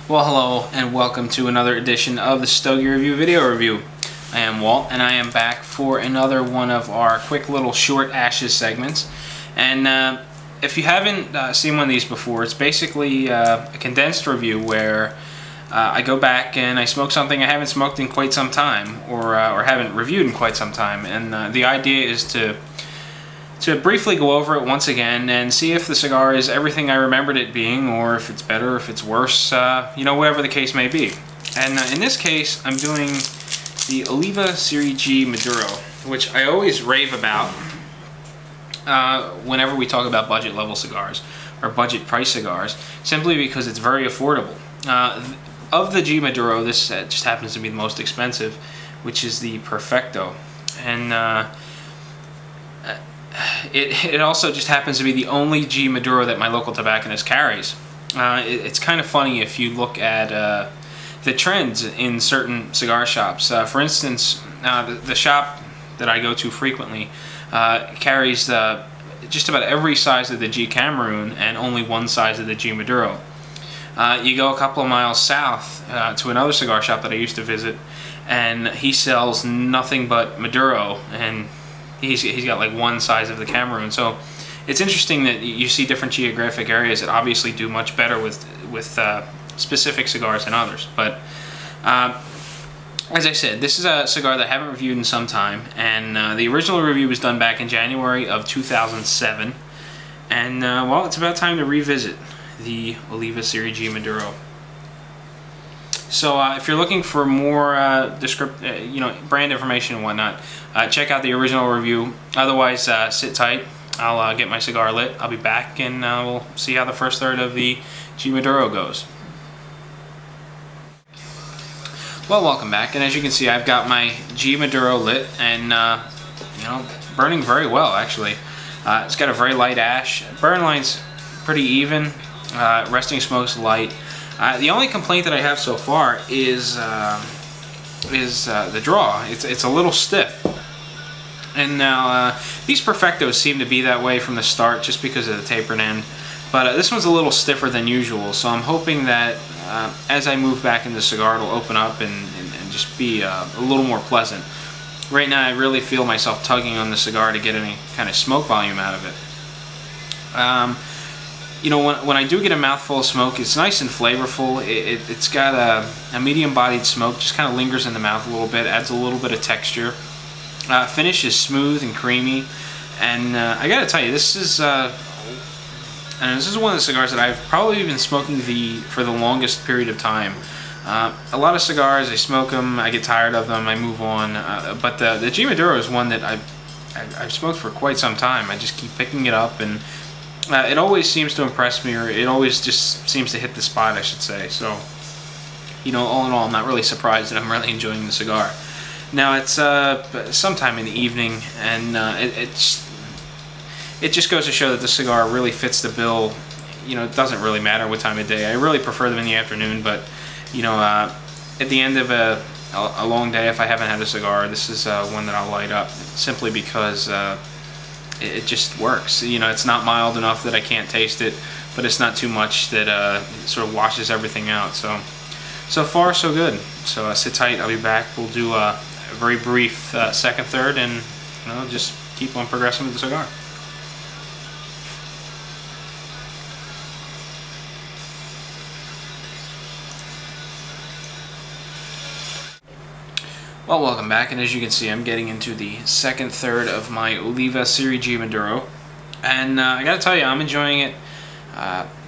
Well, hello and welcome to another edition of the Stogie Review video review. I am Walt and I am back for another one of our quick little short ashes segments. And if you haven't seen one of these before, it's basically a condensed review where I go back and I smoke something I haven't smoked in quite some time, or haven't reviewed in quite some time. And the idea is to briefly go over it once again and see if the cigar is everything I remembered it being, or if it's better, if it's worse, you know, whatever the case may be. And in this case, I'm doing the Oliva Serie G Maduro, which I always rave about whenever we talk about budget level cigars, or budget price cigars, simply because it's very affordable. Of the G Maduro, this just happens to be the most expensive, which is the Perfecto. And it also just happens to be the only G Maduro that my local tobacconist carries. It's kind of funny if you look at the trends in certain cigar shops. For instance, the shop that I go to frequently carries just about every size of the G Cameroon and only one size of the G Maduro. You go a couple of miles south to another cigar shop that I used to visit, and he sells nothing but Maduro, and he's got like one size of the Cameroon. So it's interesting that you see different geographic areas that obviously do much better with specific cigars than others. But as I said, this is a cigar that I haven't reviewed in some time, and the original review was done back in January of 2007. And well, it's about time to revisit the Oliva Serie G Maduro. So if you're looking for more brand information and whatnot, check out the original review. Otherwise, sit tight. I'll get my cigar lit. I'll be back, and we'll see how the first third of the G Maduro goes. Well, welcome back, and as you can see, I've got my G Maduro lit, and you know, burning very well actually. It's got a very light ash. Burn line's pretty even. Resting smoke's light. The only complaint that I have so far is the draw. It's a little stiff. And now these Perfectos seem to be that way from the start just because of the tapered end. But this one's a little stiffer than usual, so I'm hoping that as I move back in the cigar, it'll open up and just be a little more pleasant. Right now I really feel myself tugging on the cigar to get any kind of smoke volume out of it. You know, when I do get a mouthful of smoke, it's nice and flavorful. It's got a medium-bodied smoke, just kind of lingers in the mouth a little bit, adds a little bit of texture. Finish is smooth and creamy, and I gotta tell you, this is one of the cigars that I've probably been smoking for the longest period of time. A lot of cigars, I smoke them, I get tired of them, I move on. But the G Maduro is one that I've smoked for quite some time. I just keep picking it up, and it always seems to impress me, or it always just seems to hit the spot, I should say. So, you know, all in all, I'm not really surprised that I'm really enjoying the cigar. Now, it's sometime in the evening, and it just goes to show that the cigar really fits the bill. You know, it doesn't really matter what time of day. I really prefer them in the afternoon, but, you know, at the end of a long day, if I haven't had a cigar, this is one that I'll light up, simply because it just works. You know, it's not mild enough that I can't taste it, but it's not too much that sort of washes everything out. So far, so good. So sit tight. I'll be back. We'll do a very brief second, third, and you know, just keep on progressing with the cigar. Well, welcome back, and as you can see, I'm getting into the second third of my Oliva Serie G Maduro, and I gotta tell you, I'm enjoying it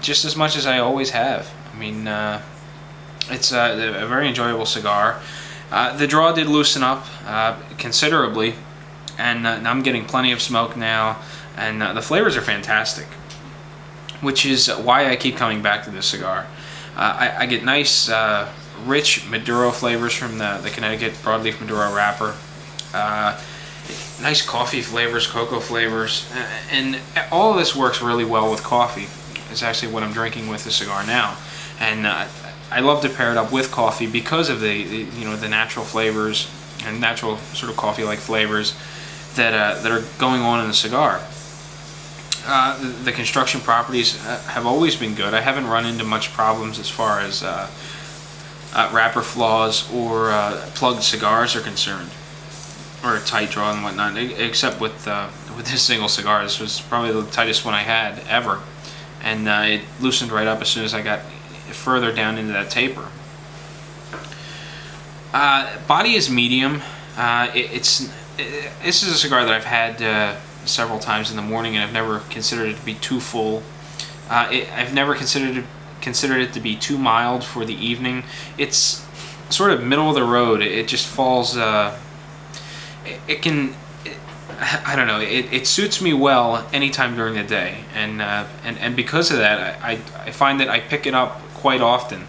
just as much as I always have. I mean, it's a very enjoyable cigar. The draw did loosen up considerably, and I'm getting plenty of smoke now, and the flavors are fantastic, which is why I keep coming back to this cigar. I get nice rich Maduro flavors from the Connecticut broadleaf Maduro wrapper. Nice coffee flavors, cocoa flavors, and all of this works really well with coffee. It's actually what I'm drinking with the cigar now, and I love to pair it up with coffee because of the natural flavors and natural sort of coffee-like flavors that are going on in the cigar. The construction properties have always been good. I haven't run into much problems as far as wrapper flaws or plugged cigars are concerned, or a tight draw and whatnot. Except with this single cigar, this was probably the tightest one I had ever, and it loosened right up as soon as I got further down into that taper. Body is medium. This is a cigar that I've had several times in the morning, and I've never considered it to be too full. I've never considered it to be too mild for the evening. It's sort of middle of the road. It just falls. I don't know. It suits me well anytime during the day, and because of that, I find that I pick it up quite often.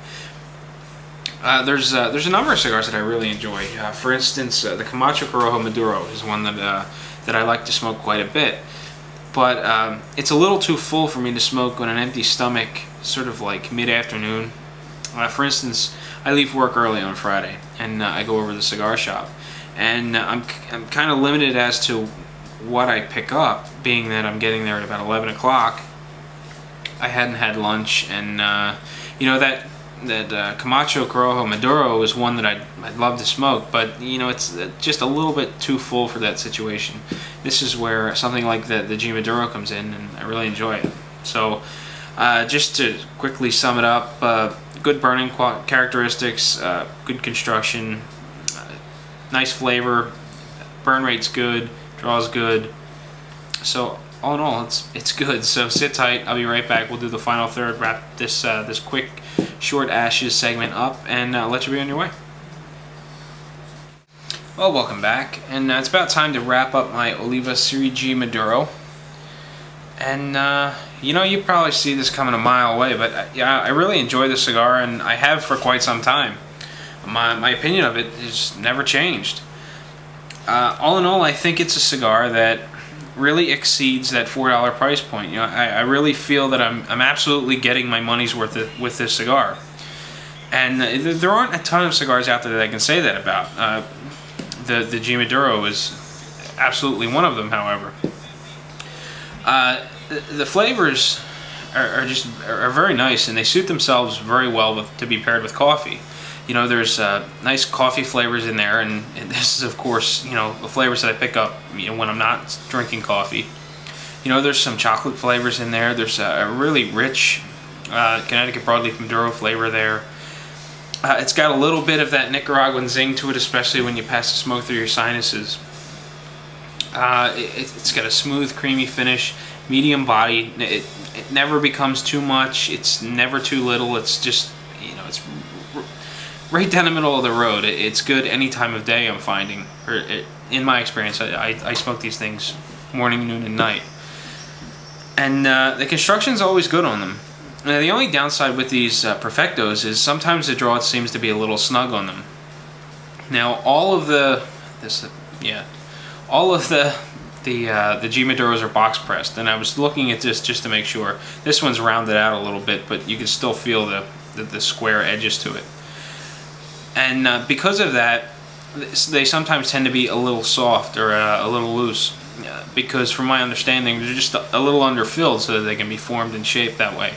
There's a number of cigars that I really enjoy. For instance, the Camacho Corojo Maduro is one that I like to smoke quite a bit, but it's a little too full for me to smoke on an empty stomach, sort of like mid-afternoon. For instance, I leave work early on Friday, and I go over to the cigar shop, and I'm kind of limited as to what I pick up, being that I'm getting there at about 11 o'clock. I hadn't had lunch, and you know, that Camacho Corojo Maduro is one that I'd love to smoke, but you know, it's just a little bit too full for that situation. This is where something like the G Maduro comes in, and I really enjoy it. So just to quickly sum it up, good burning characteristics, good construction, nice flavor, burn rate's good, draw's good. So all in all, it's good. So sit tight. I'll be right back. We'll do the final third, wrap this this quick short ashes segment up, and let you be on your way. Well, welcome back, and it's about time to wrap up my Oliva Serie G Maduro. And you know, you probably see this coming a mile away, but yeah, I really enjoy this cigar, and I have for quite some time. My opinion of it has never changed. All in all, I think it's a cigar that really exceeds that $4 price point. You know, I really feel that I'm absolutely getting my money's worth with this cigar. And there aren't a ton of cigars out there that I can say that about. The G Maduro is absolutely one of them, however. The flavors are very nice, and they suit themselves very well to be paired with coffee. You know, there's nice coffee flavors in there, and this is, of course, you know, the flavors that I pick up, you know, when I'm not drinking coffee. You know, there's some chocolate flavors in there. There's a really rich Connecticut broadleaf Maduro flavor there. It's got a little bit of that Nicaraguan zing to it, especially when you pass the smoke through your sinuses. It's got a smooth, creamy finish, medium body. It never becomes too much. It's never too little. It's just, you know, it's right down the middle of the road. It's good any time of day, I'm finding. In my experience, I smoke these things morning, noon, and night. And the construction's always good on them. Now, the only downside with these Perfectos is sometimes the draw seems to be a little snug on them. Now, all of the G Maduros are box pressed, and I was looking at this just to make sure. This one's rounded out a little bit, but you can still feel the square edges to it. And because of that, they sometimes tend to be a little soft or a little loose, because from my understanding, they're just a little underfilled so that they can be formed and shaped that way.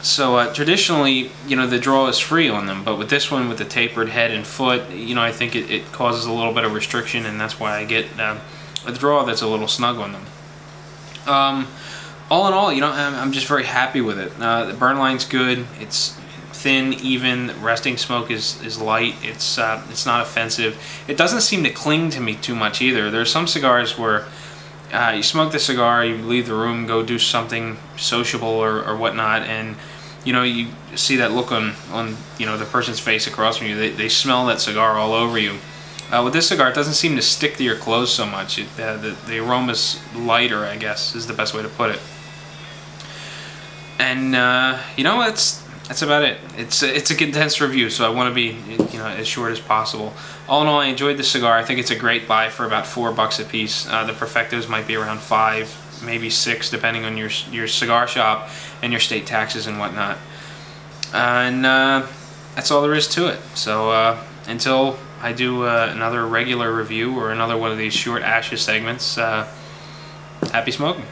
So traditionally, you know, the draw is free on them, but with this one, with the tapered head and foot, you know, I think it causes a little bit of restriction, and that's why I get a draw that's a little snug on them. All in all, you know, I'm just very happy with it. The burn line's good. It's thin, even. Resting smoke is light. It's not offensive. It doesn't seem to cling to me too much either. There's some cigars where you smoke the cigar, you leave the room, go do something sociable or whatnot, and you know, you see that look on you know, the person's face across from you. They smell that cigar all over you. With this cigar, it doesn't seem to stick to your clothes so much. The aroma's lighter, I guess, is the best way to put it. And you know, that's about it. It's a condensed review, so I want to be, you know, as short as possible. All in all, I enjoyed the cigar. I think it's a great buy for about $4 a piece. The Perfectos might be around $5, maybe $6, depending on your cigar shop and your state taxes and whatnot. And that's all there is to it. So until I do another regular review or another one of these short ashes segments, happy smoking.